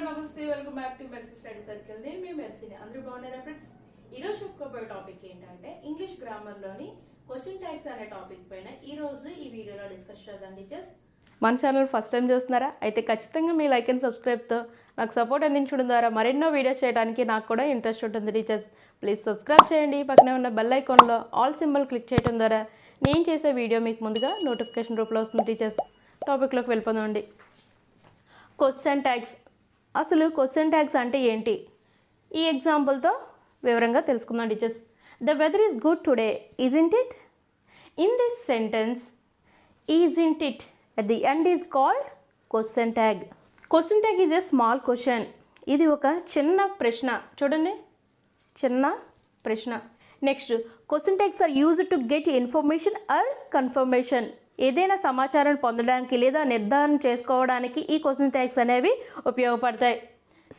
నమస్తే welcome back to mercy study circle. నేను మీ మెర్సీని. అందరూ బాగున్నారా ఫ్రెండ్స్? ఈరోజు చెప్పుకోబోయే టాపిక్ ఏంటంటే ఇంగ్లీష్ గ్రామర్లోని క్వశ్చన్ ట్యాగ్స్ అనే టాపిక్ పైన ఈరోజు ఈ వీడియోలో డిస్కస్ చేద్దాం టీచర్స్. మన ఛానల్ ఫస్ట్ టైం చూస్తున్నారా? అయితే ఖచ్చితంగా మీ లైక్ అండ్ సబ్స్క్రైబ్తో నాకు సపోర్ట్ అందించడం ద్వారా మరెన్నో వీడియోస్ చేయడానికి నాకు కూడా ఇంట్రెస్ట్ ఉంటుంది టీచర్స్. ప్లీజ్ సబ్స్క్రైబ్ చేయండి. పక్కనే ఉన్న బెల్ ఐకాన్లో ఆల్ సింబల్ క్లిక్ చేయడం ద్వారా నేను చేసే వీడియో మీకు ముందుగా నోటిఫికేషన్ రూపంలో వస్తుంది టీచర్స్. టాపిక్లోకి వెళ్ళిపోదామండి. Question tags. అసలు క్వశ్చన్ ట్యాగ్స్ అంటే ఏంటి? ఈ ఎగ్జాంపుల్తో వివరంగా తెలుసుకుందాం teachers. The weather is good today, isn't it? In this sentence isn't it at the end is called question tag. Question tag is a small question. ఇది ఒక చిన్న ప్రశ్న. చూడండి, చిన్న ప్రశ్న. Next, question tags are used to get information or confirmation. ఏదైనా సమాచారాన్ని పొందడానికి లేదా నిర్ధారణ చేసుకోవడానికి ఈ క్వశ్చన్ ట్యాగ్స్ అనేవి ఉపయోగపడతాయి.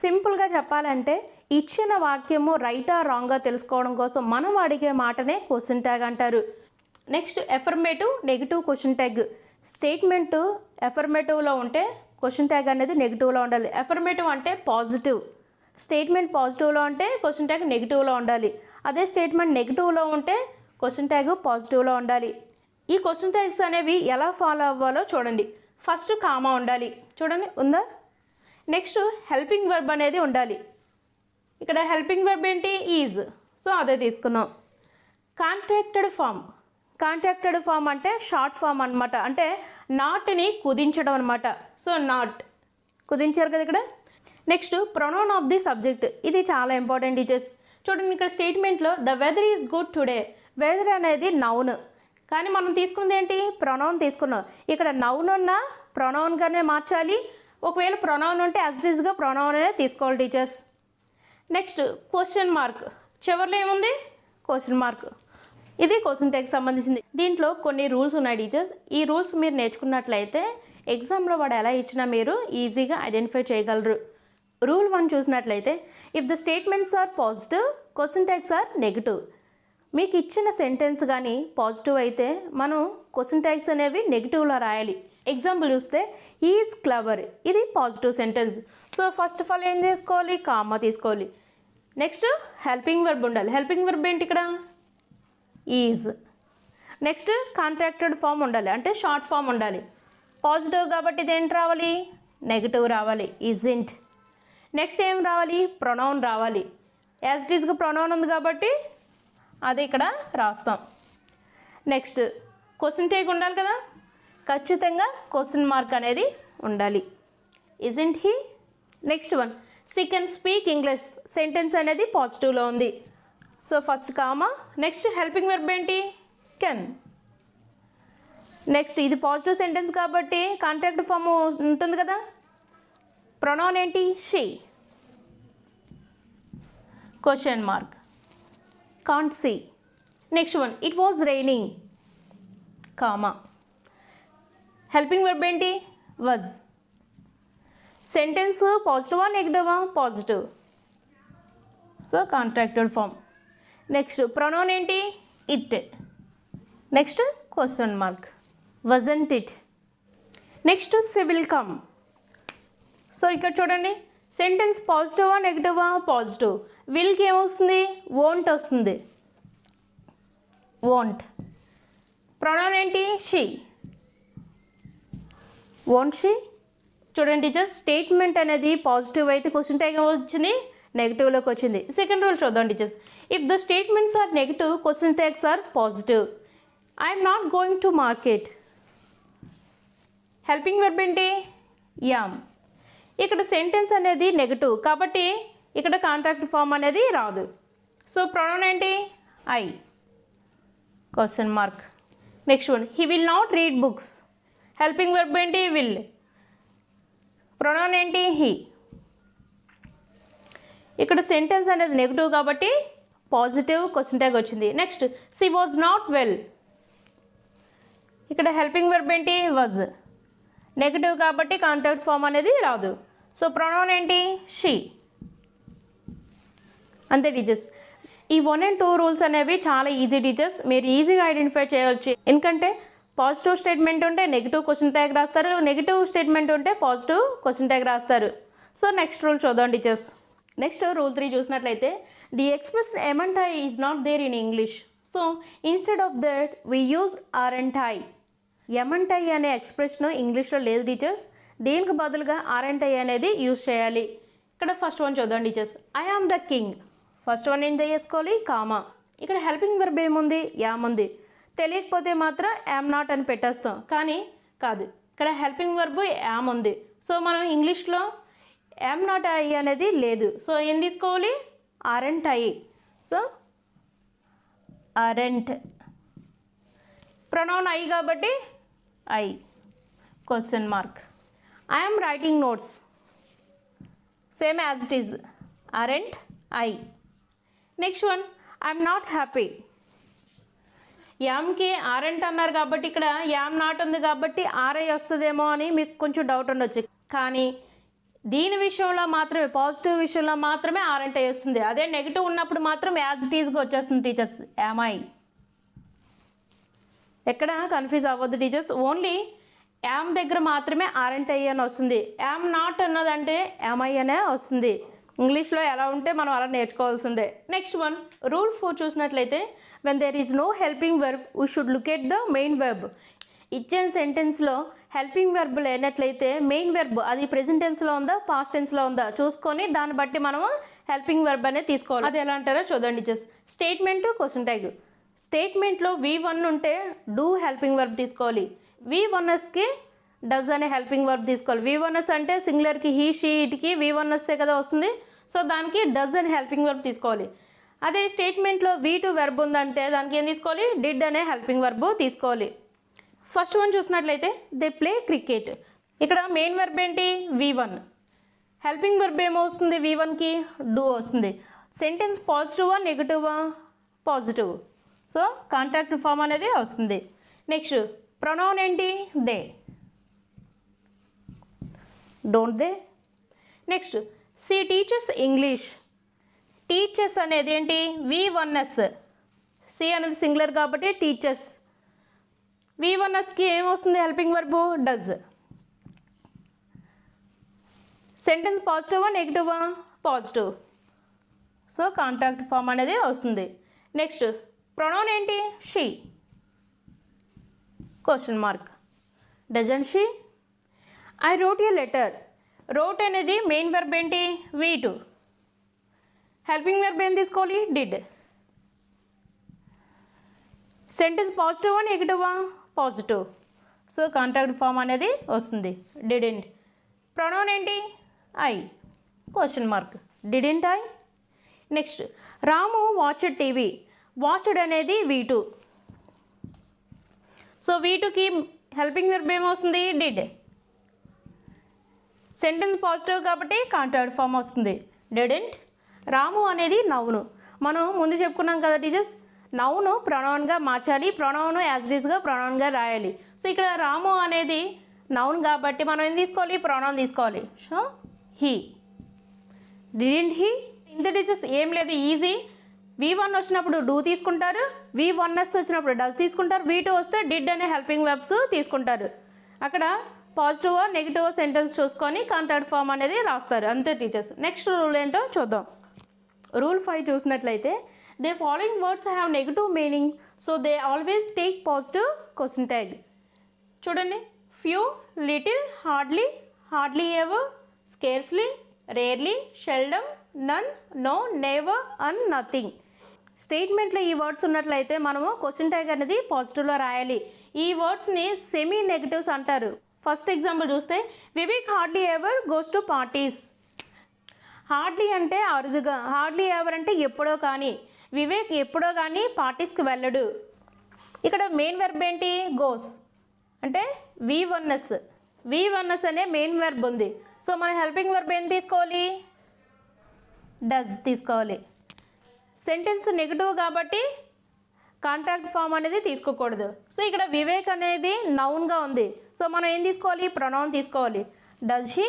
సింపుల్గా చెప్పాలంటే ఇచ్చిన వాక్యము రైటా రాంగ్గా తెలుసుకోవడం కోసం మనం అడిగే మాటనే క్వశ్చన్ ట్యాగ్ అంటారు. Next, affirmative, negative question tag. Statement ఎఫర్మేటివ్లో ఉంటే క్వశ్చన్ ట్యాగ్ అనేది నెగిటివ్లో ఉండాలి. ఎఫర్మేటివ్ అంటే పాజిటివ్. స్టేట్మెంట్ పాజిటివ్లో ఉంటే క్వశ్చన్ ట్యాగ్ నెగిటివ్లో ఉండాలి. అదే స్టేట్మెంట్ నెగిటివ్లో ఉంటే క్వశ్చన్ ట్యాగ్ పాజిటివ్లో ఉండాలి. ఈ క్వశ్చన్ ట్యాగ్స్ అనేవి ఎలా ఫాలో అవ్వాలో చూడండి. ఫస్ట్ కామా ఉండాలి. చూడండి, ఉందా? నెక్స్ట్, హెల్పింగ్ వర్బ్ అనేది ఉండాలి. ఇక్కడ హెల్పింగ్ వర్బ్ ఏంటి? ఈజ్. సో అదే తీసుకున్నాం. Contracted form. కాంట్రాక్టెడ్ ఫామ్ అంటే షార్ట్ ఫామ్ అనమాట. అంటే నాట్ని కుదించడం అనమాట. సో నాట్ కుదించారు కదా ఇక్కడ. Next, pronoun of the subject. ఇది చాలా ఇంపార్టెంట్ టీచర్స్. చూడండి, ఇక్కడ స్టేట్మెంట్లో the weather is good today. Weather అనేది నౌన్, కానీ మనం తీసుకున్నది ఏంటి? ప్రొనౌన్ తీసుకున్నాం. ఇక్కడ నౌన్ ఉన్న ప్రొనౌన్గానే మార్చాలి. ఒకవేళ ప్రొనౌన్ ఉంటే యాజ్ ఇట్ ఈస్గా ప్రొనౌన్ అనే తీసుకోవాలి టీచర్స్. Next, question mark. చివరిలో ఏముంది? Question mark. ఇది క్వశ్చన్ ట్యాగ్కి సంబంధించింది. దీంట్లో కొన్ని రూల్స్ ఉన్నాయి టీచర్స్. ఈ రూల్స్ మీరు నేర్చుకున్నట్లయితే ఎగ్జామ్లో వాడు ఎలా ఇచ్చినా మీరు ఈజీగా ఐడెంటిఫై చేయగలరు. రూల్ 1 చూసినట్లయితే, if the statements are positive, question tags are negative. మీకు ఇచ్చిన సెంటెన్స్ కానీ పాజిటివ్ అయితే మనం క్వశ్చన్ ట్యాగ్స్ అనేవి నెగిటివ్లో రాయాలి. ఎగ్జాంపుల్ చూస్తే, ఈజ్ క్లవర్. ఇది positive sentence. So first of all ఏం చేసుకోవాలి? కామా తీసుకోవాలి. నెక్స్ట్, హెల్పింగ్ వర్బ్ ఉండాలి. హెల్పింగ్ వర్బ్ ఏంటి ఇక్కడ? ఈజ్. నెక్స్ట్, కాంట్రాక్టెడ్ ఫామ్ ఉండాలి, అంటే షార్ట్ ఫామ్ ఉండాలి. పాజిటివ్ కాబట్టి ఇది ఏంటి రావాలి? నెగిటివ్ రావాలి, ఈజంట్. నెక్స్ట్ ఏం రావాలి? ప్రొనౌన్ రావాలి. యాజ్ ఇట్ ఈస్గా ప్రొనౌన్ ఉంది కాబట్టి అది ఇక్కడ రాస్తాం. నెక్స్ట్, క్వశ్చన్ ట్యాగ్ ఉండాలి కదా, ఖచ్చితంగా క్వశ్చన్ మార్క్ అనేది ఉండాలి. Isn't he? Next one, she can speak English. Sentence అనేది పాజిటివ్లో ఉంది. So first comma. Next, helping verb ఏంటి? కెన్. నెక్స్ట్, ఇది పాజిటివ్ సెంటెన్స్ కాబట్టి కాంట్రాక్ట్ ఫామ్ ఉంటుంది కదా. ప్రొనౌన్ ఏంటి? She. Question mark. Can't she. Next one, it was raining, comma. Helping verb ఏంటి? వాజ్. సెంటెన్స్ పాజిటివా నెగిటివా? Positive. So contracted form. Next, pronoun ఏంటి? It. Next, question mark. Wasn't it. Next, she will come. So ఇక్కడ చూడండి, sentence పాజిటివా నెగిటివా? Positive. విల్కి ఏమొస్తుంది? Won't వస్తుంది. వోంట్. ప్రొనౌన్ ఏంటి? షీ. Won't she. చూడండి టీచర్స్, స్టేట్మెంట్ అనేది పాజిటివ్ అయితే క్వశ్చన్ ట్యాగ్ వచ్చింది, నెగిటివ్లోకి వచ్చింది. సెకండ్ రూల్ చూద్దాం teachers. If the statements are negative, question tags are positive. I'm not going to market. Helping verb ఏంటి? యామ్. ఇక్కడ సెంటెన్స్ అనేది నెగిటివ్ కాబట్టి ఇక్కడ కాంట్రాక్ట్ ఫామ్ అనేది రాదు. సో ప్రొనౌన్ ఏంటి? I. Question mark. Next one, he will not read books. Helping verb ఏంటి? Will. Pronoun ఏంటి? హీ. ఇక్కడ సెంటెన్స్ అనేది నెగిటివ్ కాబట్టి పాజిటివ్ క్వశ్చన్ ట్యాగ్ వచ్చింది. Next, she was not well. ఇక్కడ హెల్పింగ్ వర్బ్ ఏంటి? వాజ్. నెగిటివ్ కాబట్టి కాంట్రాక్ట్ ఫామ్ అనేది రాదు. సో ప్రొనౌన్ ఏంటి? షీ. అంతే టీచర్స్. ఈ 1 and 2 రూల్స్ అనేవి చాలా ఈజీ టీచర్స్. మీరు ఈజీగా ఐడెంటిఫై చేయవచ్చు. ఎందుకంటే పాజిటివ్ స్టేట్మెంట్ ఉంటే నెగిటివ్ క్వశ్చన్ ట్యాగ్ రాస్తారు, నెగిటివ్ స్టేట్మెంట్ ఉంటే పాజిటివ్ క్వశ్చన్ ట్యాగ్ రాస్తారు. సో నెక్స్ట్ రూల్ చూద్దాం టీచర్స్. నెక్స్ట్ రూల్ 3 చూసినట్లయితే the express amn't I is not there in English. So instead of that we use aren't I. Amn't I అనే expression ఇంగ్లీష్లో లేదు teachers. దీనికి బదులుగా ఆర్ఎంట్ I అనేది use చేయాలి. ఇక్కడ ఫస్ట్ వన్ చూద్దాం teachers. I am the king. First one ఏం చేసుకోవాలి, కామా. ఇక్కడ హెల్పింగ్ వర్బ్ ఏముంది, యామ్ ఉంది. తెలియకపోతే మాత్రం యామ్ నాట్ అని పెట్టేస్తాం, కానీ కాదు, ఇక్కడ హెల్పింగ్ వర్బ్ యామ్ ఉంది. సో మనం ఇంగ్లీష్లో యామ్ నాట్ ఐ అనేది లేదు. సో ఏం తీసుకోవాలి, aren't I. So aren't pronoun I కాబట్టి I question mark. I am writing notes, same as it is, aren't I. Next one I'm not happy. యామ్కి aren't అన్నారు కాబట్టి ఇక్కడ యామ్ నాట్ ఉంది కాబట్టి ఆర్ఐ వస్తుందేమో అని మీకు కొంచెం డౌట్ ఉండొచ్చు, కానీ దీని విషయంలో మాత్రమే, పాజిటివ్ విషయంలో మాత్రమే ఆరెంట్ ఐ వస్తుంది. అదే నెగిటివ్ ఉన్నప్పుడు మాత్రం యాజ్ ఇట్ ఈజ్గా వచ్చేస్తుంది టీచర్స్, యామ్ ఐ. ఎక్కడ కన్ఫ్యూజ్ అవ్వద్దు టీచర్స్, ఓన్లీ యామ్ దగ్గర మాత్రమే ఆరెంట్ ఐ అని వస్తుంది. యామ్ నాట్ అన్నదంటే యామ్ ఐ అనే వస్తుంది. ఇంగ్లీష్లో ఎలా ఉంటే మనం అలా నేర్చుకోవాల్సిందే. నెక్స్ట్ వన్ రూల్ 4 చూసినట్లయితే when there is no helping verb we should look at the main verb. ఇచ్చిన సెంటెన్స్లో హెల్పింగ్ వెర్బ్ లేనట్లయితే మెయిన్ వెర్బ్ అది ప్రెజెంట్ టెన్స్లో ఉందా, పాస్ట్ టెన్స్లో ఉందా చూసుకొని దాన్ని బట్టి మనము హెల్పింగ్ వెర్బ్ అనేది తీసుకోవాలి. అది ఎలా అంటారో చూడండి టీచర్స్. Statement, question tag. స్టేట్మెంట్లో V1 ఉంటే డూ హెల్పింగ్ వెర్బ్ తీసుకోవాలి. V1Sకి డస్ అనే హెల్పింగ్ వర్బ్ తీసుకోవాలి. V1S అంటే సింగులర్కి హీ, షీ, ఇట్కి V1Sే కదా వస్తుంది. సో దానికి డస్ అనే హెల్పింగ్ వర్బ్ తీసుకోవాలి. అదే స్టేట్మెంట్లో V2 వెర్బ్ ఉందంటే దానికి ఏం తీసుకోవాలి, డిడ్ అనే హెల్పింగ్ వర్బ్ తీసుకోవాలి. ఫస్ట్ వన్ చూసినట్లయితే దే ప్లే క్రికెట్. ఇక్కడ మెయిన్ వెర్బ్ ఏంటి, V1. హెల్పింగ్ వెర్బ్ ఏమవుతుంది, V1కి డూ వస్తుంది. సెంటెన్స్ పాజిటివా నెగిటివా, పాజిటివ్. సో కాంటాక్ట్ ఫామ్ అనేది వస్తుంది. నెక్స్ట్ ప్రొనౌన్ ఏంటి, they, don't they. Next she teaches English. Teaches అనేది ఏంటి, V1S. సి అనేది సింగులర్ కాబట్టి టీచర్స్. V1Sకి ఏమొస్తుంది హెల్పింగ్ వర్బు, డస్. సెంటెన్స్ పాజిటివా నెగిటివా, పాజిటివ్. సో కాంటాక్ట్ ఫామ్ అనేది వస్తుంది. నెక్స్ట్ ప్రొనౌన్ ఏంటి, she, question mark. Doesn't she. I wrote a letter. Wrote అనేది మెయిన్ వెర్బ్ ఏంటి, V2. హెల్పింగ్ వెర్బ్ ఏం తీసుకోవాలి, డిడ్. సెంటెన్స్ పాజిటివా నెగిటివా, పాజిటివ్. సో కాంటాక్ట్ ఫామ్ అనేది వస్తుంది, డిడెంట్. ప్రొనౌన్ ఏంటి, I, question mark. Didn't I. Next Ramu watched TV. Watched అనేది V2. సో V2కి హెల్పింగ్ వెర్బ్ ఏమవుతుంది, డిడ్. సెంటెన్స్ పాజిటివ్ కాబట్టి కాంటాక్ట్ ఫామ్ వస్తుంది, డిడెంట్. రాము అనేది నౌను. మనం ముందు చెప్పుకున్నాం కదా టీచర్స్, నౌను ప్రొనౌన్గా మార్చాలి, ప్రొనౌన్ యాజ్ ఇట్ ఈస్గా ప్రొనౌన్గా రాయాలి. సో ఇక్కడ రాము అనేది నౌన్ కాబట్టి మనం ఏం తీసుకోవాలి, ప్రొనౌన్ తీసుకోవాలి. So he, didn't he. ఇంత టీచర్స్ ఏం లేదు, ఈజీ. V1 వచ్చినప్పుడు డూ తీసుకుంటారు, V1S వచ్చినప్పుడు డస్ తీసుకుంటారు, V2 వస్తే డిడ్ అనే హెల్పింగ్ వెర్బ్స్ తీసుకుంటారు. అక్కడ పాజిటివ్ నెగిటివ్ సెంటెన్స్ చూసుకొని కాంటాక్ట్ ఫామ్ అనేది రాస్తారు, అంతే టీచర్స్. నెక్స్ట్ రూల్ ఏంటో చూద్దాం. రూల్ 5 చూసినట్లయితే the following words have negative meaning, so they always take positive question tag. చూడండి, few, little, hardly, hardly ever, scarcely, rarely, seldom, none, no, never and nothing. స్టేట్మెంట్లో ఈ words ఉన్నట్లయితే మనము question tag అనేది పాజిటివ్లో రాయాలి. ఈ వర్డ్స్ని సెమీ నెగిటివ్స్ అంటారు. First example చూస్తే Vivek hardly ever goes to parties. Hardly అంటే అరుదుగా, హార్డ్లీ ఎవర్ అంటే ఎప్పుడో కానీ. వివేక్ ఎప్పుడో కానీ పార్టీస్కి వెళ్ళడు. ఇక్కడ మెయిన్ వెర్బ్ ఏంటి, గోస్. అంటే V1S అనే మెయిన్ వెర్బ్ ఉంది. సో మన హెల్పింగ్ వెర్బ్ ఏం తీసుకోవాలి, డస్ తీసుకోవాలి. సెంటెన్స్ నెగిటివ్ కాబట్టి కాంటాక్ట్ ఫామ్ అనేది తీసుకోకూడదు. సో ఇక్కడ వివేక్ అనేది నౌన్గా ఉంది. సో మనం ఏం తీసుకోవాలి, ప్రొనౌన్ తీసుకోవాలి. Does he.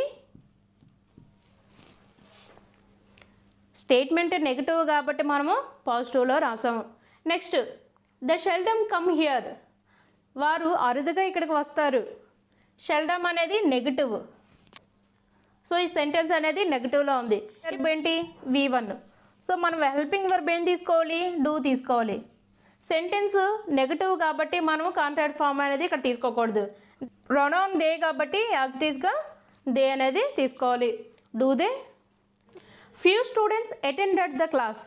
స్టేట్మెంట్ నెగిటివ్ కాబట్టి మనము పాజిటివ్లో రాసాము. Next the seldom come here. వారు అరుదుగా ఇక్కడికి వస్తారు. షెల్డమ్ అనేది నెగిటివ్. సో ఈ సెంటెన్స్ అనేది నెగిటివ్లో ఉంది. వర్బ్ ఏంటి V1. సో మనం హెల్పింగ్ వర్బ్ ఏం తీసుకోవాలి డూ తీసుకోవాలి. సెంటెన్స్ నెగిటివ్ కాబట్టి మనం కాంట్రాక్ట్ ఫామ్ అనేది ఇక్కడ తీసుకోకూడదు. ప్రొనౌన్ దే కాబట్టి యాజ్ ఇట్ ఈస్గా దే అనేది తీసుకోవాలి. Do they. Few students attended the class.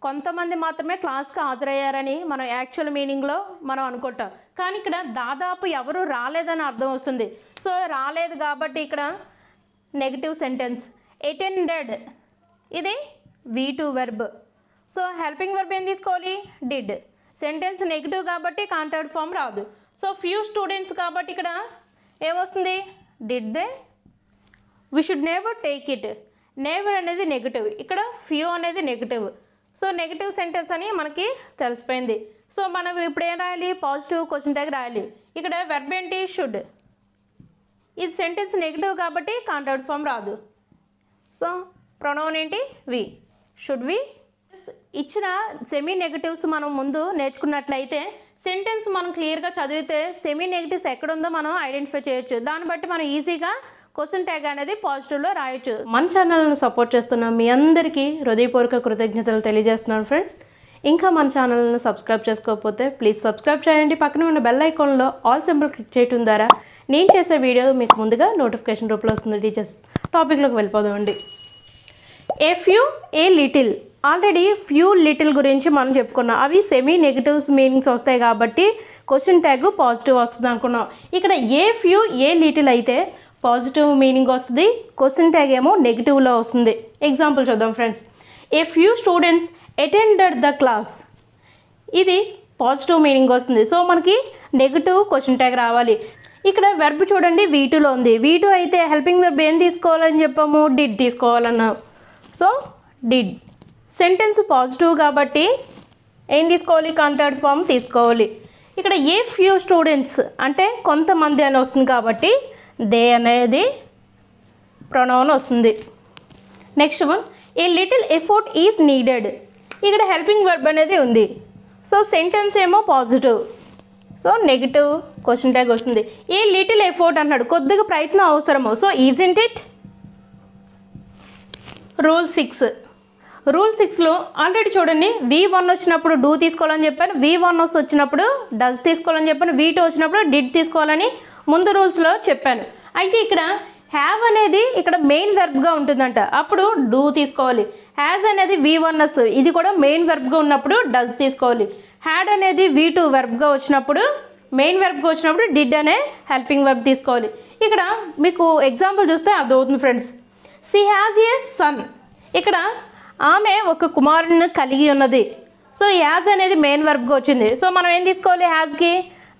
కొంతమంది మాత్రమే క్లాస్కి హాజరయ్యారని మనం యాక్చువల్ మీనింగ్లో మనం అనుకుంటాం, కానీ ఇక్కడ దాదాపు ఎవరు రాలేదని అర్థం వస్తుంది. సో రాలేదు కాబట్టి ఇక్కడ నెగిటివ్ సెంటెన్స్. అటెండెడ్ ఇది V2 verb. So helping verb ఏం తీసుకోవాలి డిడ్. సెంటెన్స్ నెగిటివ్ కాబట్టి కాంట్రాక్ట్ ఫామ్ రాదు. సో ఫ్యూ స్టూడెంట్స్ కాబట్టి ఇక్కడ ఏమొస్తుంది did they. We should never take it. Never అనేది నెగిటివ్, ఇక్కడ ఫ్యూ అనేది నెగిటివ్. సో నెగిటివ్ సెంటెన్స్ అని మనకి తెలిసిపోయింది. సో మనం ఇప్పుడు ఏం రాయాలి పాజిటివ్ క్వశ్చన్ ట్యాగ్ రాయాలి. ఇక్కడ వెర్బ్ ఏంటి షుడ్. ఇది సెంటెన్స్ నెగిటివ్ కాబట్టి కాంట్రాక్ట్ ఫామ్ రాదు. సో ప్రొనౌన్ ఏంటి వి. Should we. ఇచ్చిన సెమీ నెగిటివ్స్ మనం ముందు నేర్చుకున్నట్లయితే సెంటెన్స్ మనం క్లియర్గా చదివితే సెమీ నెగిటివ్స్ ఎక్కడుందో మనం ఐడెంటిఫై చేయొచ్చు. దాన్ని బట్టి మనం ఈజీగా క్వశ్చన్ ట్యాగ్ అనేది పాజిటివ్లో రాయొచ్చు. మన ఛానల్ను సపోర్ట్ చేస్తున్న మీ అందరికీ హృదయపూర్వక కృతజ్ఞతలు తెలియజేస్తున్నాను ఫ్రెండ్స్. ఇంకా మన ఛానల్ను సబ్స్క్రైబ్ చేసుకోకపోతే ప్లీజ్ సబ్స్క్రైబ్ చేయండి. పక్కన ఉన్న బెల్ ఐకాన్లో ఆల్ సింబల్ క్లిక్ చేయడం ద్వారా నేను చేసే వీడియో మీకు ముందుగా నోటిఫికేషన్ రూపంలో వస్తుంది. టీచర్స్ టాపిక్లోకి వెళ్ళిపోదామండి. A few a little. Already few little గురించి మనం చెప్పుకున్నాం. అవి సెమీ నెగిటివ్స్ మీనింగ్స్ వస్తాయి కాబట్టి క్వశ్చన్ ట్యాగ్ పాజిటివ్ వస్తుంది అనుకున్నాం. ఇక్కడ ఏ ఫ్యూ ఏ లిటిల్ అయితే పాజిటివ్ మీనింగ్ వస్తుంది, క్వశ్చన్ ట్యాగ్ ఏమో నెగిటివ్లో వస్తుంది. ఎగ్జాంపుల్ చూద్దాం friends. A few students attended the class. ఇది పాజిటివ్ మీనింగ్ వస్తుంది. సో మనకి నెగిటివ్ క్వశ్చన్ ట్యాగ్ రావాలి. ఇక్కడ వెర్బ్ చూడండి V2లో ఉంది. V2 అయితే హెల్పింగ్ వెర్బ్ ఏం తీసుకోవాలని చెప్పాము డిడ్ తీసుకోవాలన్నాం. So did. సెంటెన్స్ పాజిటివ్ కాబట్టి ఏం తీసుకోవాలి కాంట్రాక్ట్ ఫామ్ తీసుకోవాలి. ఇక్కడ ఏ ఫ్యూ స్టూడెంట్స్ అంటే కొంతమంది అని వస్తుంది కాబట్టి దే అనేది ప్రొనౌన్ వస్తుంది. Next one a little effort is needed. ఇక్కడ హెల్పింగ్ వర్బ్ అనేది ఉంది. సో సెంటెన్స్ ఏమో positive, so negative question tag వస్తుంది. ఏ లిటిల్ ఎఫర్ట్ అన్నాడు, కొద్దిగా ప్రయత్నం అవసరము. So isn't it. Rule 6. Rule 6లో ఆల్రెడీ చూడండి V1 వచ్చినప్పుడు డూ తీసుకోవాలని చెప్పాను, V1 వచ్చినప్పుడు డస్ తీసుకోవాలని చెప్పాను, V2 వచ్చినప్పుడు డిడ్ తీసుకోవాలని ముందు రూల్స్లో చెప్పాను. అయితే ఇక్కడ హ్యావ్ అనేది ఇక్కడ మెయిన్ వెర్బ్గా ఉంటుందంట, అప్పుడు డూ తీసుకోవాలి. హ్యాజ్ అనేది V1s, ఇది కూడా మెయిన్ వెర్బ్గా ఉన్నప్పుడు డస్ తీసుకోవాలి. హ్యాడ్ అనేది V2 వెర్బ్గా వచ్చినప్పుడు మెయిన్ వెర్బ్గా వచ్చినప్పుడు డిడ్ అనే హెల్పింగ్ వెర్బ్ తీసుకోవాలి. ఇక్కడ మీకు ఎగ్జాంపుల్ చూస్తే అర్థమవుతుంది friends. She has a son. ఇక్కడ ఆమె ఒక కుమారుని కలిగి ఉన్నది. సో హ్యాజ్ అనేది మెయిన్ వెర్బ్గా వచ్చింది. సో మనం ఏం తీసుకోవాలి హ్యాజ్కి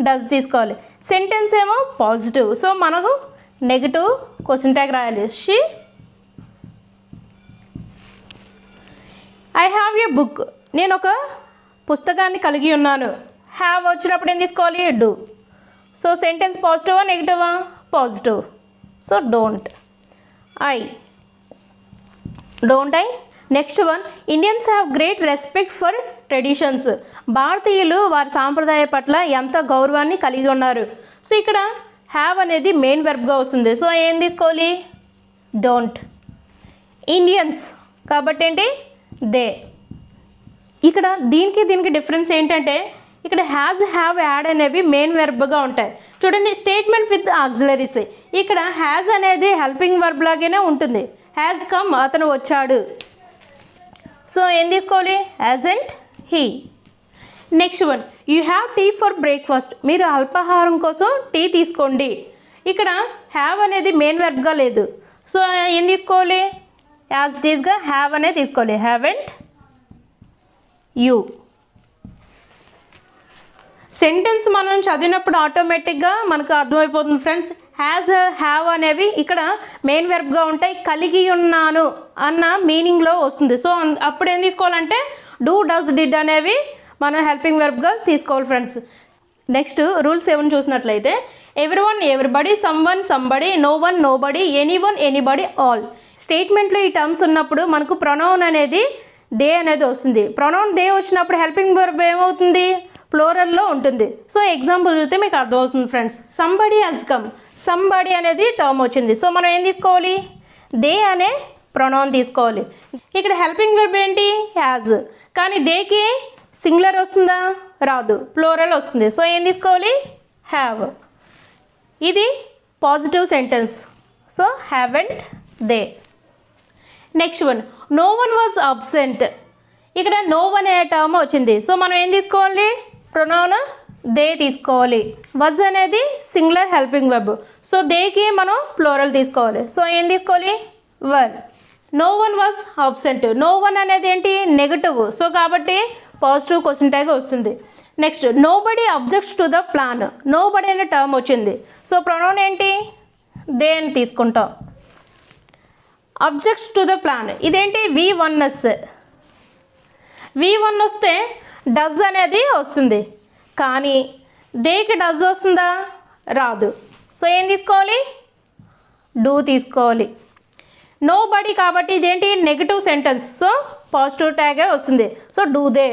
డస్ తీసుకోవాలి. సెంటెన్స్ ఏమో పాజిటివ్, సో మనకు నెగిటివ్ క్వశ్చన్ ట్యాగ్ రాయాలి. She. I have a book. నేను ఒక పుస్తకాన్ని కలిగి ఉన్నాను. హ్యావ్ వచ్చినప్పుడు ఏం తీసుకోవాలి డూ. సో సెంటెన్స్ పాజిటివా నెగిటివా positive. So don't. I. Don't I. Next one Indians have great respect for traditions. భారతీయులు వారి సాంప్రదాయ పట్ల ఎంత గౌరవాన్ని కలిగి ఉన్నారు. సో ఇక్కడ హ్యావ్ అనేది మెయిన్ వెర్బ్గా వస్తుంది. సో ఏం తీసుకోవాలి డోంట్. ఇండియన్స్ కాబట్టి ఏంటి దే. ఇక్కడ దీనికి డిఫరెన్స్ ఏంటంటే ఇక్కడ హ్యాజ్ హ్యావ్ యాడ్ అనేవి మెయిన్ వెర్బ్గా ఉంటాయి. చూడండి స్టేట్మెంట్ విత్ ఆక్సిలరీస్. ఇక్కడ హ్యాజ్ అనేది హెల్పింగ్ వెర్బ్ లాగానే ఉంటుంది. హ్యాజ్ కమ్ అతను వచ్చాడు. సో ఏం తీసుకోవాలి hasn't he. Next one you have tea for breakfast. మీరు అల్పాహారం కోసం టీ తీసుకోండి. ఇక్కడ హ్యావ్ అనేది మెయిన్ వెర్బ్గా లేదు. సో ఏం తీసుకోవాలి యాజ్ ఇట్ ఈస్గా హ్యావ్ అనేది తీసుకోవాలి. Haven't you. సెంటెన్స్ మనం చదివినప్పుడు ఆటోమేటిక్గా మనకు అర్థమైపోతుంది ఫ్రెండ్స్. హ్యాజ్ హ్యావ్ అనేవి ఇక్కడ మెయిన్ వెర్బ్గా ఉంటాయి. కలిగి ఉన్నాను అన్న మీనింగ్లో వస్తుంది. సో అప్పుడు ఏం తీసుకోవాలంటే డూ డస్ డిడ్ అనేవి మనం హెల్పింగ్ వెర్బ్గా తీసుకోవాలి ఫ్రెండ్స్. నెక్స్ట్ రూల్ 7 చూసినట్లయితే everyone everybody, someone somebody, no one nobody, anyone anybody, all. స్టేట్మెంట్లో ఈ టర్మ్స్ ఉన్నప్పుడు మనకు ప్రొనౌన్ అనేది దే అనేది వస్తుంది. ప్రొనౌన్ దే వచ్చినప్పుడు హెల్పింగ్ వెర్బ్ ఏమవుతుంది ప్లోరల్లో ఉంటుంది. సో ఎగ్జాంపుల్ చూస్తే మీకు అర్థమవుతుంది friends. Somebody has come. Somebody అనేది టర్మ్ వచ్చింది. సో మనం ఏం తీసుకోవాలి దే అనే ప్రొనౌన్ తీసుకోవాలి. ఇక్కడ హెల్పింగ్ వర్బ్ ఏంటి? హ్యాజ్. కానీ దేకి సింగులర్ వస్తుందా? రాదు, ప్లూరల్ వస్తుంది. సో ఏం తీసుకోవాలి? హ్యావ్. ఇది positive sentence. So haven't they. Next one, no one was absent. ఇక్కడ నో వన్ అనే టర్మ్ వచ్చింది. సో మనం ఏం తీసుకోవాలి? ప్రొనౌన్ దే తీసుకోవాలి. వజ్ అనేది సింగులర్ హెల్పింగ్ వెబ్. సో దేకి మనం ప్లూరల్ తీసుకోవాలి. సో ఏం తీసుకోవాలి? One. No one was absent. No one అనేది ఏంటి? నెగటివ్. సో కాబట్టి పాజిటివ్ క్వశ్చన్ ట్యాగ్ వస్తుంది. Next, nobody objects to the plan. Nobody అనే టర్మ్ వచ్చింది. సో ప్రొనౌన్ ఏంటి? దే అని తీసుకుంటాం. అబ్జెక్ట్స్ టు ద ప్లాన్ ఇదేంటి? V1s. V1 వస్తే డస్ అనేది వస్తుంది. కానీ దేకి డస్ వస్తుందా? రాదు. సో ఏం తీసుకోవాలి? డూ తీసుకోవాలి. నో బడీ కాబట్టి ఇదేంటి? Negative sentence. సో పాజిటివ్ ట్యాగే వస్తుంది. So do they.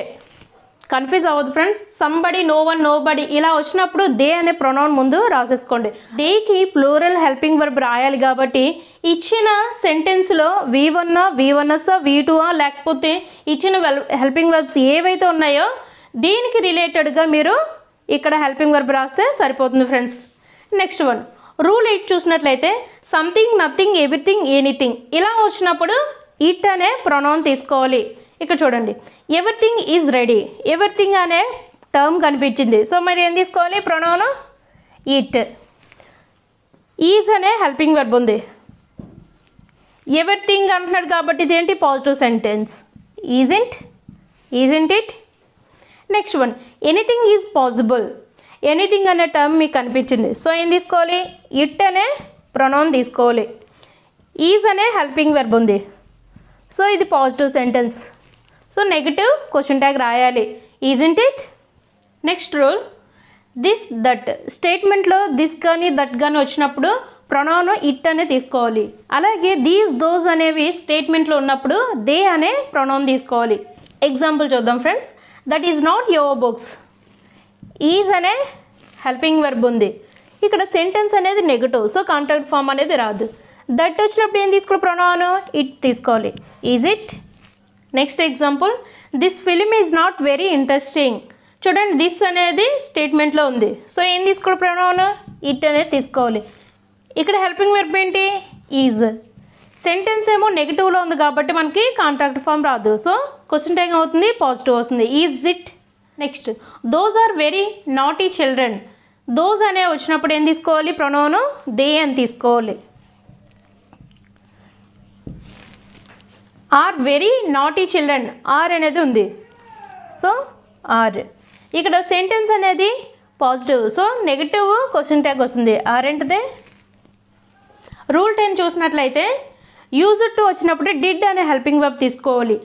కన్ఫ్యూజ్ అవ్వదు friends. Somebody, no one, nobody ఇలా వచ్చినప్పుడు దే అనే ప్రొనౌన్ ముందు రాసేసుకోండి. డేకి ప్లూరల్ హెల్పింగ్ వర్బ్ రాయాలి కాబట్టి ఇచ్చిన సెంటెన్స్లో V1, V1s, V2 లేకపోతే ఇచ్చిన హెల్పింగ్ వర్బ్స్ ఏవైతే ఉన్నాయో దీనికి రిలేటెడ్గా మీరు ఇక్కడ హెల్పింగ్ వర్బ్ రాస్తే సరిపోతుంది ఫ్రెండ్స్. నెక్స్ట్ వన్, రూల్ 8 చూసినట్లయితే సంథింగ్, నథింగ్, ఎవ్రీథింగ్, ఎనీథింగ్ ఇలా వచ్చినప్పుడు ఇట్ అనే ప్రొనౌన్ తీసుకోవాలి. ఇక్కడ చూడండి, ఎవ్రీథింగ్ ఈజ్ రెడీ. ఎవ్రీథింగ్ అనే టర్మ్ కనిపించింది. సో మరి ఏం తీసుకోవాలి? Pronoun it. ఈజ్ అనే హెల్పింగ్ వర్బ్ ఉంది. ఎవ్రీథింగ్ అంటున్నాడు కాబట్టి ఇదేంటి? Positive sentence. Isn't it. Next one, anything is possible. Anything అనే టర్మ్ మీకు కనిపించింది. సో ఏం తీసుకోవాలి? ఇట్ అనే ప్రొనౌన్ తీసుకోవాలి. ఈజ్ అనే హెల్పింగ్ వెర్బ్ ఉంది. సో ఇది positive sentence. So negative question tag రాయాలి. Isn't it. Next rule, this, that. స్టేట్మెంట్లో దిస్ కానీ దట్ కానీ వచ్చినప్పుడు ప్రొనౌన్ ఇట్ అనే తీసుకోవాలి. అలాగే దీస్, దోస్ అనేవి స్టేట్మెంట్లో ఉన్నప్పుడు దే అనే ప్రొనౌన్ తీసుకోవాలి. ఎగ్జాంపుల్ చూద్దాం friends. That is not your books. Is అనే హెల్పింగ్ వెర్బ్ ఉంది. ఇక్కడ సెంటెన్స్ అనేది నెగటివ్. సో కాంట్రాక్ట్ ఫామ్ అనేది రాదు. దట్ వచ్చినప్పుడు ఏం తీసుకోవాలి? ప్రొనౌన్ ఇట్ తీసుకోవాలి. Is it. Next example, this film is not very interesting. చూడండి, దిస్ అనేది స్టేట్మెంట్లో ఉంది. సో ఏం తీసుకోవాలి? ప్రొనౌన్ ఇట్ అనేది తీసుకోవాలి. ఇక్కడ హెల్పింగ్ వెర్బ్ ఏంటి? ఈజ్. సెంటెన్స్ ఏమో నెగిటివ్లో ఉంది కాబట్టి మనకి కాంట్రాక్ట్ ఫామ్ రాదు. సో క్వశ్చన్ ట్యాగ్ అవుతుంది, పాజిటివ్ వస్తుంది. Is it. Next, those are very naughty children. Those అనే వచ్చినప్పుడు ఏం తీసుకోవాలి? ప్రొనౌన్ దే అని తీసుకోవాలి. Are very naughty children. Are అనేది ఉంది. So are. ఇక్కడ సెంటెన్స్ అనేది positive. So negative question tag వస్తుంది. ఆర్ ఏంటిదే? రూల్ 10 చూసినట్లయితే యూజ్ టు వచ్చినప్పుడు డిడ్ అనే హెల్పింగ్ వెర్బ్ తీసుకోవాలి.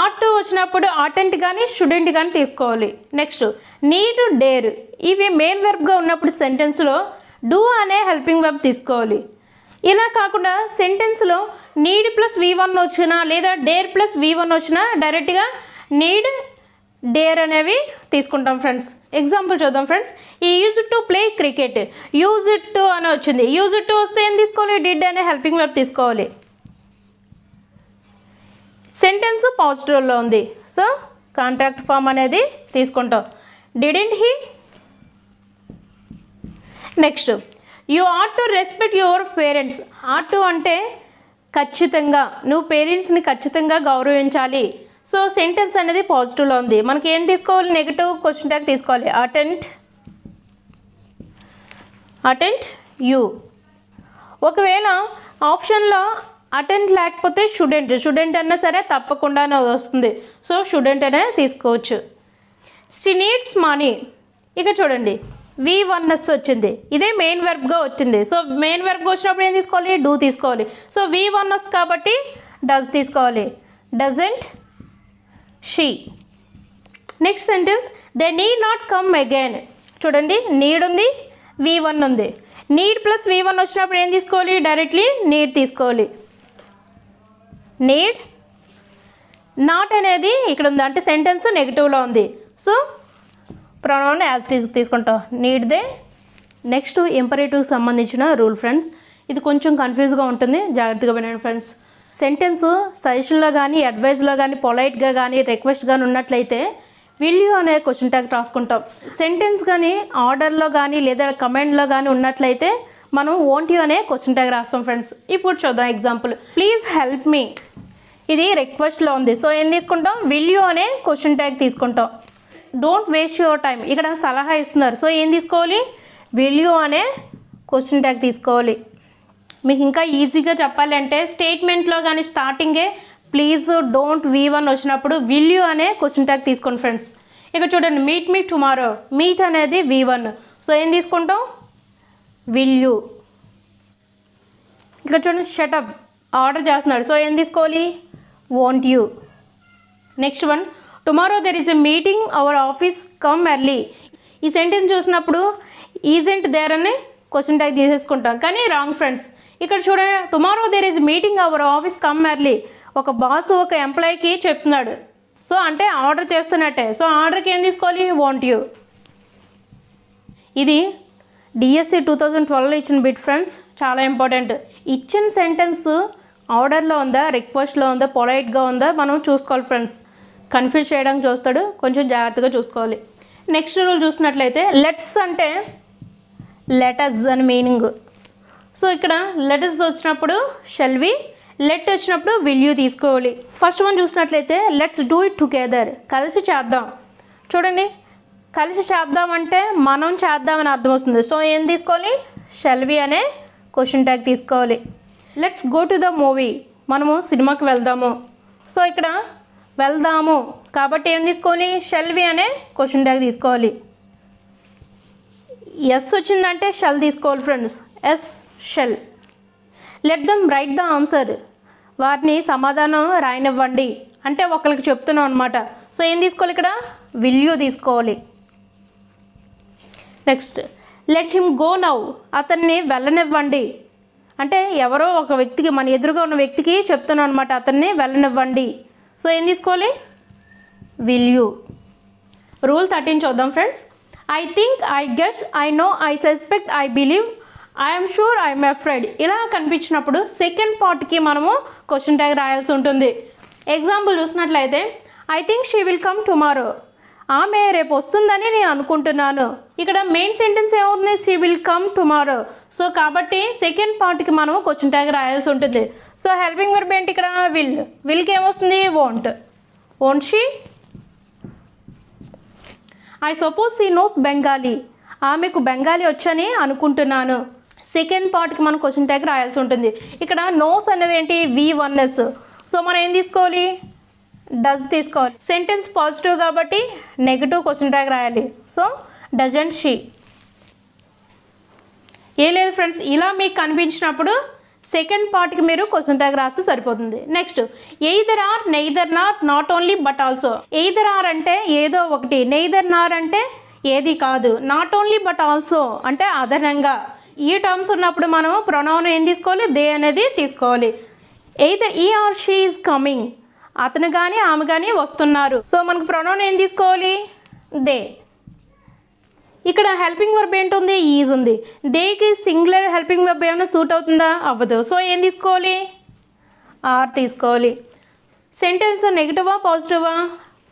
ఆట్ టు వచ్చినప్పుడు ఆటెంట్ కానీ షుడెంట్ కానీ తీసుకోవాలి. నెక్స్ట్, నీడ్, డేర్ ఇవి మెయిన్ వెర్బ్గా ఉన్నప్పుడు సెంటెన్స్లో డూ అనే హెల్పింగ్ వెర్బ్ తీసుకోవాలి. ఇలా కాకుండా సెంటెన్స్లో నీడ్ ప్లస్ V1 వచ్చినా లేదా డేర్ ప్లస్ V1 వచ్చినా డైరెక్ట్గా నీడ్, డేర్ అనేవి తీసుకుంటాం ఫ్రెండ్స్. ఎగ్జాంపుల్ చూద్దాం ఫ్రెండ్స్. ఈ use to play cricket. Use to అని వచ్చింది. యూజ్ టు వస్తే ఏం తీసుకోవాలి? డిడ్ అనే హెల్పింగ్ వెర్బ్ తీసుకోవాలి. సెంటెన్స్ పాజిటివ్లో ఉంది. సో కాంట్రాక్ట్ ఫామ్ అనేది తీసుకుంటాం. Didn't he. Next, you ought to respect your parents. Ought to అంటే ఖచ్చితంగా, నువ్వు పేరెంట్స్ని ఖచ్చితంగా గౌరవించాలి. సో సెంటెన్స్ అనేది పాజిటివ్లో ఉంది. మనకి ఏం తీసుకోవాలి? నెగిటివ్ క్వశ్చన్ ట్యాగ్ తీసుకోవాలి. అటెంట్ యూ. ఒకవేళ ఆప్షన్లో అటెంట్ లేకపోతే షుడెంట్ అన్నా సరే తప్పకుండా వస్తుంది. సో షుడెంట్ అనే తీసుకోవచ్చు. She needs money. ఇక చూడండి, V1s వచ్చింది. ఇదే మెయిన్ వెర్బ్గా వచ్చింది. సో మెయిన్ వెర్బ్గా వచ్చినప్పుడు ఏం తీసుకోవాలి? డూ తీసుకోవాలి. సో V1s కాబట్టి డస్ తీసుకోవాలి. Doesn't she. Next sentence, they need not come again. చూడండి, నీడ్ ఉంది, V1 ఉంది. నీడ్ ప్లస్ V1 వచ్చినప్పుడు ఏం తీసుకోవాలి? డైరెక్ట్లీ నీడ్ తీసుకోవాలి. నీడ్. నాట్ అనేది ఇక్కడ ఉంది అంటే సెంటెన్స్ నెగిటివ్లో ఉంది. So pronoun as it is తీసుకుంటాం. Need they. నెక్స్ట్ ఇంపరేటివ్కి సంబంధించిన రూల్ ఫ్రెండ్స్. ఇది కొంచెం కన్ఫ్యూజ్గా ఉంటుంది, జాగ్రత్తగా వినండి ఫ్రెండ్స్. సెంటెన్స్ సజెషన్లో కానీ అడ్వైజ్లో కానీ పొలైట్గా కానీ రిక్వెస్ట్ కానీ ఉన్నట్లయితే విల్ యూ అనే క్వశ్చన్ ట్యాగ్ రాసుకుంటాం. సెంటెన్స్ కానీ ఆర్డర్లో కానీ లేదా కమెంట్లో కానీ ఉన్నట్లయితే మనం వోంట్ యూ అనే క్వశ్చన్ ట్యాగ్ రాస్తాం ఫ్రెండ్స్. ఇప్పుడు చూద్దాం ఎగ్జాంపుల్. ప్లీజ్ హెల్ప్ మీ, ఇది రిక్వెస్ట్లో ఉంది. సో ఏం తీసుకుంటాం, విల్ యూ అనే క్వశ్చన్ ట్యాగ్ తీసుకుంటాం. డోంట్ వేస్ట్ యువర్ టైం, ఇక్కడ సలహా ఇస్తున్నారు. సో ఏం తీసుకోవాలి, విల్ యూ అనే క్వశ్చన్ ట్యాగ్ తీసుకోవాలి. మీకు ఇంకా ఈజీగా చెప్పాలి అంటే స్టేట్మెంట్లో కానీ స్టార్టింగే ప్లీజ్ డోంట్ V1 వచ్చినప్పుడు విల్ యూ అనే క్వశ్చన్ ట్యాగ్ తీసుకోండి ఫ్రెండ్స్. ఇక్కడ చూడండి, మీట్ మీ టుమారో, మీట్ అనేది V1. సో ఏం తీసుకుంటాం, విల్ యూ. ఇక్కడ చూడండి, షటప్ ఆర్డర్ చేస్తున్నాడు. సో ఏం తీసుకోవాలి, won't you. Next one, tomorrow there is a meeting our office come early. ఈ సెంటెన్స్ చూసినప్పుడు ఈజెంట్ దేర్ అనే క్వశ్చన్ ట్యాగ్ తీసేసుకుంటాం, కానీ రాంగ్ ఫ్రెండ్స్. ఇక్కడ చూడండి, tomorrow there is meeting our office come early. ఒక బాస్ ఒక ఎంప్లాయీకి చెప్తున్నాడు, సో అంటే ఆర్డర్ చేస్తున్నట్టే. సో ఆర్డర్కి ఏం తీసుకోవాలి, వాంట్ యూ. ఇది డిఎస్సి 2012 ఇచ్చిన బిట్ ఫ్రెండ్స్, చాలా ఇంపార్టెంట్. ఇచ్చిన సెంటెన్స్ ఆర్డర్లో ఉందా, రిక్వెస్ట్లో ఉందా, పొలైట్గా ఉందా మనం చూసుకోవాలి ఫ్రెండ్స్. కన్ఫ్యూజ్ చేయడానికి చూస్తాడు, కొంచెం జాగ్రత్తగా చూసుకోవాలి. నెక్స్ట్ రూల్ చూసినట్లయితే లెట్స్ అంటే లెటస్ అని మీనింగ్. సో ఇక్కడ లెటస్ వచ్చినప్పుడు షెల్ వి, లెట్ వచ్చినప్పుడు విల్ యూ తీసుకోవాలి. ఫస్ట్ వన్ చూసినట్లయితే లెట్స్ డూ ఇట్ టుగెదర్, కలిసి చేద్దాం. చూడండి, కలిసి చేద్దాం అంటే మనం చేద్దామని అర్థం వస్తుంది. సో ఏం తీసుకోవాలి, షెల్ వి అనే క్వశ్చన్ ట్యాగ్ తీసుకోవాలి. Let's go to the movie, మనము సినిమాకి వెళ్దాము. సో ఇక్కడ వెళ్దాము కాబట్టి ఏం తీసుకోవాలి, షెల్ వి అనే క్వశ్చన్ ట్యాగ్ తీసుకోవాలి. ఎస్ వచ్చిందంటే షెల్ తీసుకోవాలి friends, S shall. Let them write the answer, వారిని సమాధానం రాయనివ్వండి అంటే ఒకరికి చెప్తున్నాం అనమాట. సో ఏం తీసుకోవాలి, ఇక్కడ విల్ యూ తీసుకోవాలి. Next, let him go now, అతన్ని వెళ్ళనివ్వండి అంటే ఎవరో ఒక వ్యక్తికి, మన ఎదురుగా ఉన్న వ్యక్తికి చెప్తున్నాం అనమాట, అతన్ని వెళ్ళనివ్వండి. సో ఏం తీసుకోవాలి, విల్ యూ. రూల్ 13 చూద్దాం friends. I think, I guess, I know, I suspect, I believe, I'm sure, I'm afraid. ఇలా కనిపించినప్పుడు సెకండ్ పార్ట్కి మనము క్వశ్చన్ ట్యాగ్ రాయాల్సి ఉంటుంది. ఎగ్జాంపుల్ చూసినట్లయితే I think she will come tomorrow, ఆమె రేపు వస్తుందని నేను అనుకుంటున్నాను. ఇక్కడ మెయిన్ సెంటెన్స్ ఏమవుతుంది, she will come tomorrow. So కాబట్టి సెకండ్ పార్ట్కి మనము క్వశ్చన్ ట్యాగ్ రాయాల్సి ఉంటుంది. సో హెల్పింగ్ వర్బ్ ఏంటి ఇక్కడ, విల్. విల్కి ఏమొస్తుంది, won't. Won't she. I suppose she knows Bengali, ఆమెకు బెంగాలీ వచ్చని అనుకుంటున్నాను. సెకండ్ పార్ట్కి మనం క్వశ్చన్ ట్యాగ్ రాయాల్సి ఉంటుంది. ఇక్కడ నోస్ అనేది ఏంటి, V1s. సో మనం ఏం తీసుకోవాలి, డస్ తీసుకోవాలి. సెంటెన్స్ పాజిటివ్ కాబట్టి నెగిటివ్ క్వశ్చన్ ట్యాగ్ రాయాలి. So doesn't she. ఏం లేదు ఫ్రెండ్స్, ఇలా మీకు కనిపించినప్పుడు సెకండ్ పార్ట్కి మీరు క్వశ్చన్ ట్యాగ్ రాస్తే సరిపోతుంది. Next, either are, neither not, not only but also. Either are అంటే ఏదో ఒకటి, నెయిదర్ నార్ అంటే ఏది కాదు, నాట్ ఓన్లీ బట్ ఆల్సో అంటే అదనంగా. ఈ టర్మ్స్ ఉన్నప్పుడు మనం ప్రొనౌన్ ఏం తీసుకోవాలి, దే అనేది తీసుకోవాలి. ఎయిదర్ ఈ ఆర్ షీ ఈజ్ కమింగ్, అతను కానీ ఆమె కానీ వస్తున్నారు. సో మనకు ప్రొనౌన్ ఏం తీసుకోవాలి, దే. ఇక్కడ హెల్పింగ్ వర్బ్ ఏంటుంది, ఈజ్ ఉంది. దేకి సింగులర్ హెల్పింగ్ వర్బ్ ఏమైనా సూట్ అవుతుందా, అవ్వదు. సో ఏం తీసుకోవాలి, ఆర్ తీసుకోవాలి. సెంటెన్స్ నెగిటివా పాజిటివా,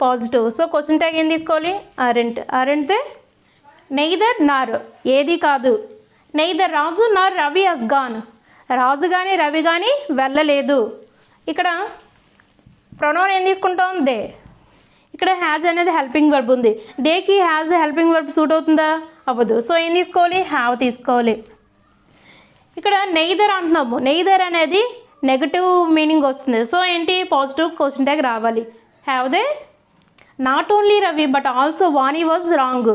పాజిటివ్. సో క్వశ్చన్ ట్యాగ్ ఏం తీసుకోవాలి, అరెంట్. అరెంట్తే నెయిదర్ నార్, ఏది కాదు. Neither Raju Nar Ravi has gone, రాజు కానీ రవి కానీ వెళ్ళలేదు. ఇక్కడ ప్రొనౌన్ ఏం తీసుకుంటాం, దే. ఇక్కడ హ్యాజ్ అనేది హెల్పింగ్ వర్బ్ ఉంది. దేకి హ్యాజ్ హెల్పింగ్ వర్బ్ సూట్ అవుతుందా, అవ్వదు. సో ఏం తీసుకోవాలి, హ్యావ్ తీసుకోవాలి. ఇక్కడ నెయిదర్ అంటున్నాము, నెయిదర్ అనేది నెగటివ్ మీనింగ్ వస్తుంది. సో ఏంటి, పాజిటివ్ క్వశ్చన్ ట్యాగ్ రావాలి. Have they. Not only Ravi but also Vani was wrong,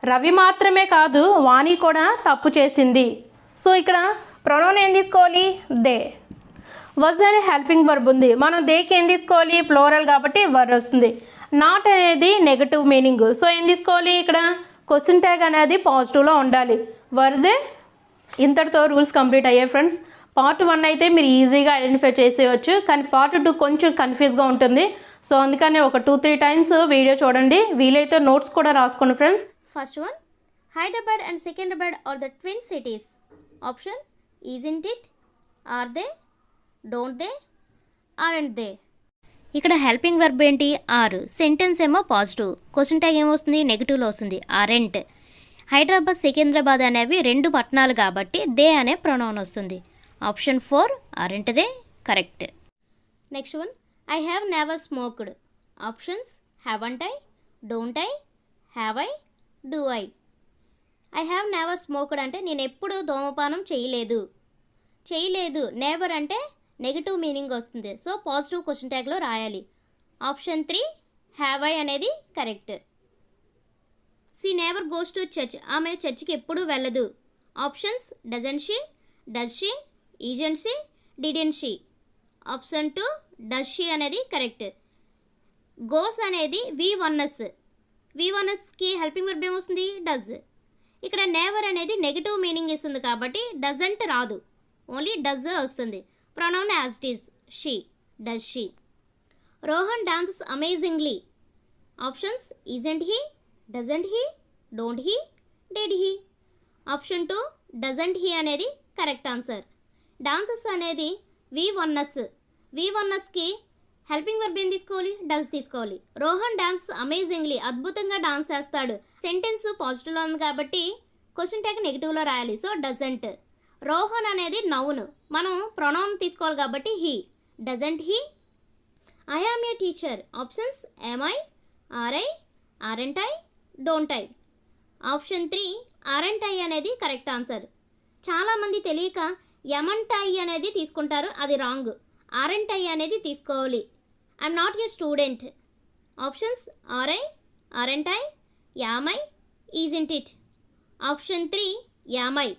Ravi మాత్రమే కాదు వాణి కూడా తప్పు చేసింది. సో ఇక్కడ ప్రొనౌన్ ఏం తీసుకోవాలి, దే. వాజ్ అనే హెల్పింగ్ వర్బ్ ఉంది, మనం దేకి ఏం తీసుకోవాలి, ప్లోరల్ కాబట్టి వర్ వస్తుంది. నాట్ అనేది నెగటివ్ మీనింగ్. సో ఏం తీసుకోవాలి, ఇక్కడ క్వశ్చన్ ట్యాగ్ అనేది పాజిటివ్లో ఉండాలి, వర్దే. ఇంతటితో రూల్స్ కంప్లీట్ అయ్యాయి ఫ్రెండ్స్. పార్ట్ 1 అయితే మీరు ఈజీగా ఐడెంటిఫై చేసేయచ్చు, కానీ పార్ట్ 2 కొంచెం కన్ఫ్యూజ్గా ఉంటుంది. సో అందుకని ఒక 2-3 టైమ్స్ వీడియో చూడండి, వీలైతే నోట్స్ కూడా రాసుకోండి friends. First one, Hyderabad and Secunderabad are the twin cities. Option isn't it, are they, don't they, aren't they. ఇక్కడ హెల్పింగ్ వర్బ్ ఏంటి? ఆర్. సెంటెన్స్ ఏమో పాజిటివ్, క్వశ్చన్ ట్యాగ్ ఏమొస్తుంది? నెగిటివ్లో వస్తుంది, ఆరెంట్. హైదరాబాద్, సికింద్రాబాద్ అనేవి 2 పట్టణాలు కాబట్టి దే అనే ప్రొనౌన్ వస్తుంది. Option 4 aren't they correct. Next one, I have never smoked. Options haven't I, don't I, have I, do I. I have never smoked అంటే నేను ఎప్పుడు ధూమపానం చేయలేదు. నెవర్ అంటే నెగిటివ్ మీనింగ్ వస్తుంది, సో పాజిటివ్ క్వశ్చన్ ట్యాగ్లో రాయాలి. ఆప్షన్ 3 హ్యావ్ ఐ అనేది correct. She never goes to church. ఆమె చర్చ్కి ఎప్పుడూ వెళ్ళదు. Options doesn't she, does she, isn't she, didn't she. Option 2 does she అనేది కరెక్ట్. గోస్ అనేది V1sకి హెల్పింగ్ వర్బ్ ఏమొస్తుంది? డస్. ఇక్కడ నెవర్ అనేది నెగిటివ్ మీనింగ్ ఇస్తుంది కాబట్టి డజంట్ రాదు, ఓన్లీ డస్ వస్తుంది. Pronoun as it is, she, does she. Rohan dances amazingly. Options isn't he, doesn't he, don't he, did he. Option 2 doesn't he అనేది correct answer. Dances అనేది V1sకి helping verb ఏం తీసుకోవాలి? Does తీసుకోవాలి. Rohan dance amazingly, అద్భుతంగా dance చేస్తాడు. Sentence పాజిటివ్లో ఉంది కాబట్టి question tag నెగిటివ్లో రాయాలి, సో డజంట్. రోహన్ అనేది నౌన్, మనం ప్రొనౌన్ తీసుకోవాలి కాబట్టి he. Doesn't he. I am a teacher. Options am I, are I, aren't I, don't I. Option 3 aren't I అనేది కరెక్ట్ ఆన్సర్. చాలామంది తెలియక యమంట్ ఐ అనేది తీసుకుంటారు, అది రాంగ్. aren't I అనేది తీసుకోవాలి. I'm not a student. Options are I, aren't I, am I, isn't it. Option 3 am I.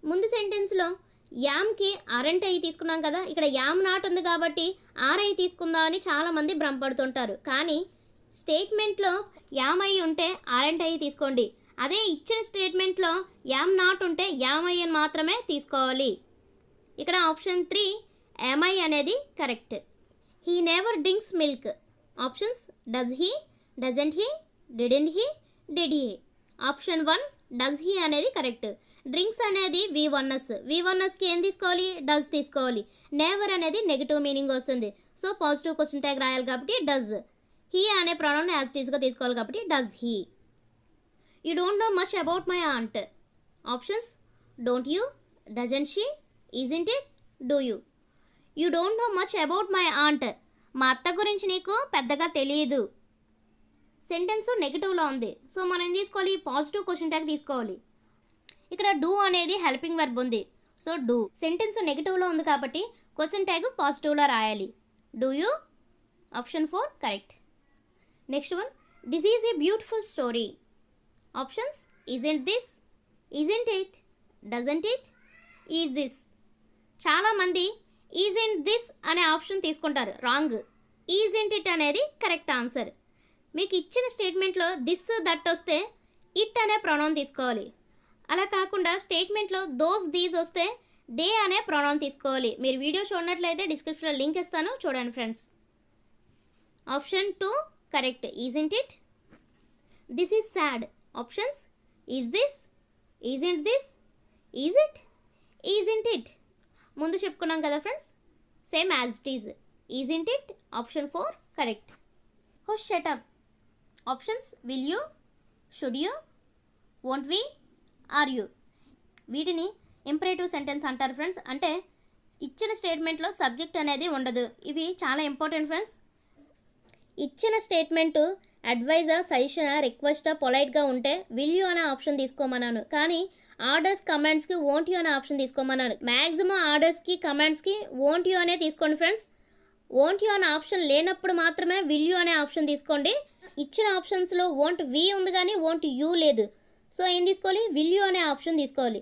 ముందు సెంటెన్స్లో యామ్కి అరెంట్ ఐ తీసుకున్నాం కదా, ఇక్కడ యామ్ నాట్ ఉంది కాబట్టి ఆర్ ఐ తీసుకుందాం అని చాలామంది భ్రమపడుతుంటారు. కానీ స్టేట్మెంట్లో యామ్ ఐ ఉంటే అరెంట్ ఐ తీసుకోండి. అదే ఇచ్చిన స్టేట్మెంట్లో యామ్ నాట్ ఉంటే యామ్ ఐ అని మాత్రమే తీసుకోవాలి. ఇక్కడ ఆప్షన్ 3 am I అనేది correct. He never drinks milk. Options does he, doesn't he, didn't he, did he. Option 1 does he అనేది కరెక్ట్. డ్రింక్స్ అనేది V1sకి ఏం తీసుకోవాలి? డస్ తీసుకోవాలి. నెవర్ అనేది నెగిటివ్ మీనింగ్ వస్తుంది, సో పాజిటివ్ క్వశ్చన్ ట్యాగ్ రాయాలి కాబట్టి డస్. హీ అనే ప్రొనౌన్ యాజ్ ఇట్ ఈస్గా తీసుకోవాలి కాబట్టి does he. You don't know much about my aunt. Options don't you, doesn't she, isn't it, do you. You don't know much about my aunt. మా అత్త గురించి నీకు పెద్దగా తెలియదు. సెంటెన్స్ నెగిటివ్లో ఉంది, సో మనం ఏం తీసుకోవాలి? పాజిటివ్ క్వశ్చన్ ట్యాగ్ తీసుకోవాలి. ఇక్కడ డూ అనేది హెల్పింగ్ వర్బ్ ఉంది, సో డూ. సెంటెన్స్ నెగిటివ్లో ఉంది కాబట్టి క్వశ్చన్ ట్యాగ్ పాజిటివ్లో రాయాలి. Do you. Option 4 correct. Next one, this is a beautiful story. Options isn't this, isn't it, doesn't it, is this. చాలామంది isn't this అనే ఆప్షన్ తీసుకుంటారు, wrong. Isn't it అనేది correct answer. మీకు ఇచ్చిన స్టేట్మెంట్లో దిస్ దట్ వస్తే it అనే pronoun తీసుకోవాలి. అలా కాకుండా స్టేట్మెంట్లో దోస్ దీస్ వస్తే దే అనే ప్రొనౌన్ తీసుకోవాలి. మీరు వీడియో చూడనట్లయితే డిస్క్రిప్షన్లో లింక్ ఇస్తాను, చూడండి friends. Option 2 correct, isn't it. This is sad. Options is this, isn't this, is it, isn't it. ముందు చెప్పుకున్నాం కదా friends, same as it is, isn't it. Option 4 correct. Oh shut up. Options will you, should you, won't we, are you. వీటిని imperative sentence అంటారు friends. అంటే ఇచ్చిన స్టేట్మెంట్లో subject అనేది ఉండదు. ఇవి చాలా ఇంపార్టెంట్ ఫ్రెండ్స్. ఇచ్చిన స్టేట్మెంటు అడ్వైజర్, సజెషన్, రిక్వెస్ట్, పొలైట్గా ఉంటే విల్ యూ అనే ఆప్షన్ తీసుకోమన్నాను. కానీ ఆర్డర్స్, కమాండ్స్కి వోంట్ యూ అనే ఆప్షన్ తీసుకోమన్నాను. మ్యాక్సిమం ఆర్డర్స్కి, కమాండ్స్కి వోంట్ యూ అనే తీసుకోండి ఫ్రెండ్స్. వోంట్ యూ అనే ఆప్షన్ లేనప్పుడు మాత్రమే విల్ యూ అనే ఆప్షన్ తీసుకోండి. ఇచ్చిన ఆప్షన్స్లో వోంట్ వి ఉంది కానీ వోంట్ యూ లేదు, సో ఏం తీసుకోవాలి? విల్ యూ అనే ఆప్షన్ తీసుకోవాలి.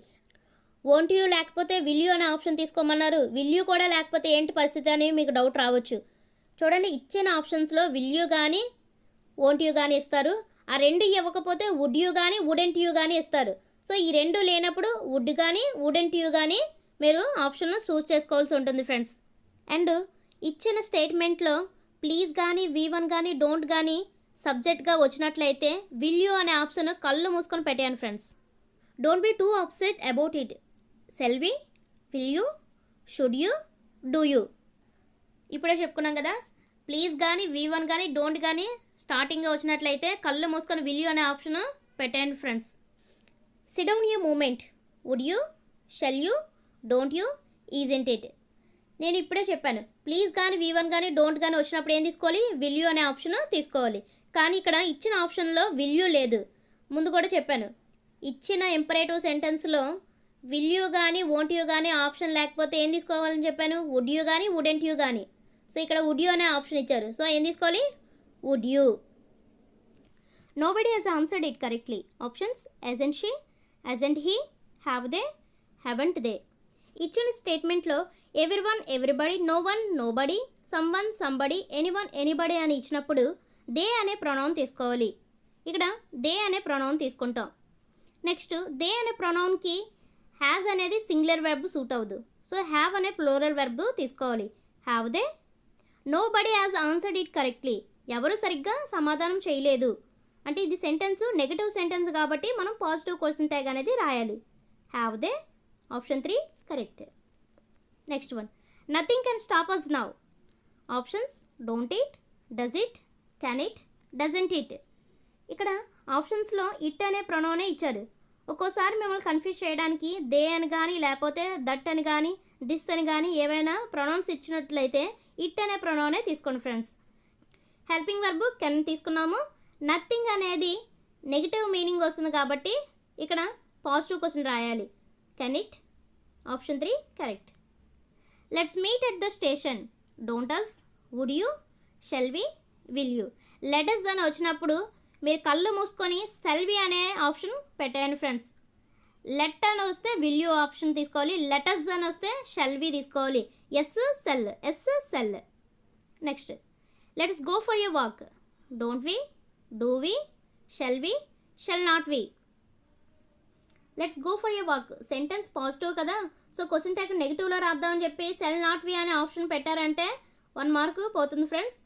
వోంట్ యూ లేకపోతే విల్ యూ అనే ఆప్షన్ తీసుకోమన్నారు, విల్ యూ కూడా లేకపోతే ఏంటి పరిస్థితి అని మీకు డౌట్ రావచ్చు. చూడండి, ఇచ్చిన ఆప్షన్స్లో విల్ యూ కానీ వోంట్ యూ కానీ ఇస్తారు. ఆ రెండు ఇవ్వకపోతే వుడ్ యూ కానీ వుడెంట్ యూ కానీ ఇస్తారు. సో ఈ రెండు లేనప్పుడు వుడ్ కానీ వుడెంట్ యూ కానీ మీరు ఆప్షన్ చూస్ చేసుకోవాల్సి ఉంటుంది ఫ్రెండ్స్. అండ్ ఇచ్చిన స్టేట్మెంట్లో ప్లీజ్ కానీ V1 కానీ డోంట్ కానీ సబ్జెక్ట్గా వచ్చినట్లయితే విల్ యూ అనే ఆప్షన్ కళ్ళు మూసుకొని పెట్టాను friends. Don't be too upset about it. Shall we, will you, should you, do you. ఇప్పుడే చెప్పుకున్నాం కదా, ప్లీజ్ కానీ V1 కానీ డోంట్ కానీ స్టార్టింగ్గా వచ్చినట్లయితే కళ్ళు మూసుకొని విల్ యూ అనే ఆప్షన్ పెట్టండి friends. Sit down you moment, would you, shall you, don't you, isn't it. నేను ఇప్పుడే చెప్పాను, ప్లీజ్ కానీ V1 కానీ డోంట్ కానీ వచ్చినప్పుడు ఏం తీసుకోవాలి, విల్ యూ అనే ఆప్షన్ తీసుకోవాలి. కానీ ఇక్కడ ఇచ్చిన ఆప్షన్లో విల్ యూ లేదు. ముందు కూడా చెప్పాను, ఇచ్చిన ఇంపరేటివ్ సెంటెన్స్లో విల్ యూ కానీ వోంట్ యూ కానీ ఆప్షన్ లేకపోతే ఏం తీసుకోవాలని చెప్పాను, వుడ్ యూ కానీ వుడెంట్ యూ కానీ. సో ఇక్కడ వుడ్ యూ అనే ఆప్షన్ ఇచ్చారు, సో ఏం తీసుకోవాలి, would you. Nobody has answered it correctly. Options isn't she, isn't he, have they, haven't they. ఇచ్చిన స్టేట్మెంట్లో everyone, everybody, no one, nobody, someone, somebody, anyone, anybody అని ఇచ్చినప్పుడు దే అనే ప్రొనౌన్ తీసుకోవాలి. ఇక్కడ దే అనే ప్రొనౌన్ తీసుకుంటాం. నెక్స్ట్ దే అనే ప్రొనౌన్కి హ్యాజ్ అనేది సింగులర్ వెర్బ్ సూట్ అవ్వదు, సో హ్యావ్ అనే ప్లూరల్ వెర్బ్ తీసుకోవాలి. Have they. Nobody has answered it correctly. ఎవరు సరిగ్గా సమాధానం చేయలేదు అంటే ఇది సెంటెన్స్ నెగటివ్ సెంటెన్స్ కాబట్టి మనం పాజిటివ్ క్వశ్చన్ ట్యాగ్ అనేది రాయాలి. Have they, option 3 correct. Next one, nothing can stop us now. Options don't it, does it, can it, doesn't it. ఇక్కడ ఆప్షన్స్లో ఇట్ అనే ప్రొనౌనే ఇచ్చారు. ఒక్కోసారి మిమ్మల్ని కన్ఫ్యూజ్ చేయడానికి దే అని కానీ లేకపోతే దట్ అని కానీ దిస్ అని కానీ ఏవైనా ప్రొనౌన్స్ ఇచ్చినట్లయితే ఇట్ అనే ప్రొనౌనే తీసుకోండి ఫ్రెండ్స్. హెల్పింగ్ వర్బ్ కెన్ తీసుకున్నాము. నథింగ్ అనేది నెగిటివ్ మీనింగ్ వస్తుంది కాబట్టి ఇక్కడ పాజిటివ్ క్వశ్చన్ రాయాలి. Can it, option 3 correct. Let's meet at the station. Don't us, would you, shall we, will you. Let us అని వచ్చినప్పుడు మీరు కళ్ళు మూసుకొని సెల్ వి అనే ఆప్షన్ పెట్టండి ఫ్రెండ్స్. లెట్ అని వస్తే విల్ యూ ఆప్షన్ తీసుకోవాలి. లెటస్ అని వస్తే షెల్ వి తీసుకోవాలి. S shall, S shall. Next let's go for you walk. Don't we, do we, shall we, shall not we. Let's go for you walk sentence positive కదా, so question tag నెగిటివ్లో రాద్దామని చెప్పి shall not వి అనే option పెట్టారంటే 1 mark పోతుంది friends.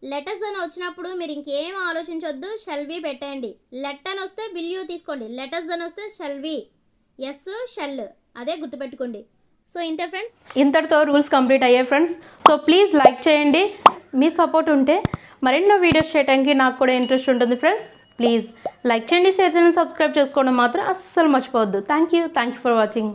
Letters అని వచ్చినప్పుడు మీరు ఇంకేం ఆలోచించొద్దు, షెల్ వి పెట్టండి. లెట్ అని వస్తే విల్ యూ తీసుకోండి. లెటర్స్ అని వస్తే షెల్ వి, ఎస్ షెల్, అదే గుర్తుపెట్టుకోండి. సో ఇంతే ఫ్రెండ్స్, ఇంతటితో రూల్స్ కంప్లీట్ అయ్యాయి ఫ్రెండ్స్. సో ప్లీజ్ లైక్ చేయండి, మీ సపోర్ట్ ఉంటే మరెన్నో వీడియోస్ చేయడానికి నాకు కూడా ఇంట్రెస్ట్ ఉంటుంది ఫ్రెండ్స్. ప్లీజ్ లైక్ చేయండి, షేర్ చేయండి, సబ్స్క్రైబ్ చేసుకోవడం మాత్రం అస్సలు మర్చిపోవద్దు. Thank you for watching.